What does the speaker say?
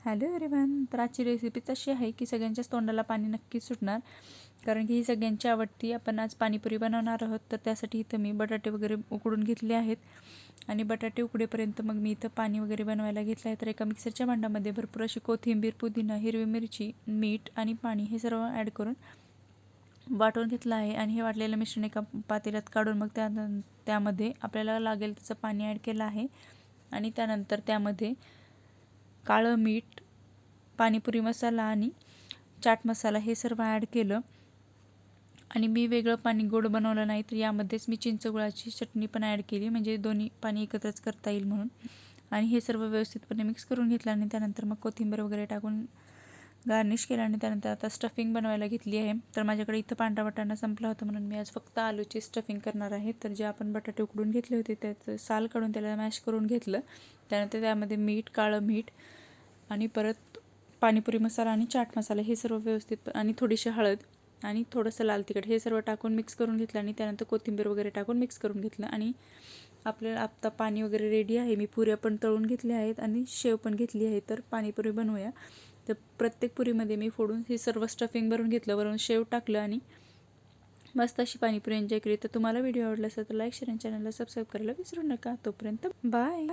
Hello everyone. तर आजची रेसिपीच अशी आहे की सगळ्यांच्याच तोंडाला पाणी नक्कीच सुटणार, कारण की ही सगळ्यांची आवडती. आपण आज पाणीपुरी बनवणार आहोत. तर त्यासाठी इथं मी बटाटे वगैरे उकडून घेतले आहेत आणि बटाटे उकडेपर्यंत मग मी इथं पाणी वगैरे बनवायला घेतलं आहे. तर एका मिक्सरच्या भांड्यामध्ये भरपूर अशी कोथिंबीर, पुदिना, हिरवी मिरची, मीठ आणि पाणी हे सर्व ॲड करून वाटून घेतलं आहे. आणि हे वाटलेलं मिश्रण एका पातेल्यात काढून मग त्यामध्ये आपल्याला लागेल त्याचं पाणी ॲड केलं आहे. आणि त्यानंतर त्यामध्ये काळं मीठ, पाणीपुरी मसाला आणि चाट मसाला हे सर्व ॲड केलं. आणि मी वेगळं पाणी गोड बनवलं नाही, तर यामध्येच मी चिंचगुळाची चटणी पण ॲड केली, म्हणजे दोन्ही पाणी एकत्रच करता येईल म्हणून. आणि हे सर्व व्यवस्थितपणे मिक्स करून घेतलं आणि त्यानंतर मग कोथिंबीर वगैरे टाकून गार्निश केलं. आणि त्यानंतर आता स्टफिंग बनवायला घेतली आहे. तर माझ्याकडे इथं पांढरा वाटाणा संपला होता, म्हणून मी आज फक्त आलूची स्टफिंग करणार आहे. तर जे आपण बटाटे उकडून घेतले होते त्याचं साल काढून त्याला मॅश करून घेतलं. त्यानंतर त्यामध्ये मीठ, काळं मीठ आणि परत पाणीपुरी मसाला आणि चाट मसाला हे सर्व व्यवस्थित आणि थोडीशी हळद आणि थोडंसं लाल तिखट हे सर्व टाकून मिक्स करून घेतलं. आणि त्यानंतर कोथिंबीर वगैरे टाकून मिक्स करून घेतलं. आणि आपल्याला आता पाणी वगैरे रेडी आहे. मी पुऱ्या पण तळून घेतल्या आहेत आणि शेव पण घेतली आहे. तर पाणीपुरी बनवूया. तर प्रत्येक पुरीमध्ये मी फोडून हे सर्व स्टफिंग भरून घेतलं, वरून शेव टाकलं आणि मस्त अशी पाणीपुरी एन्जॉय केली. तर तुम्हाला व्हिडिओ आवडला असेल तर लाईक, शेअर आणि चॅनलला सबस्क्राईब करायला विसरू नका. तोपर्यंत बाय.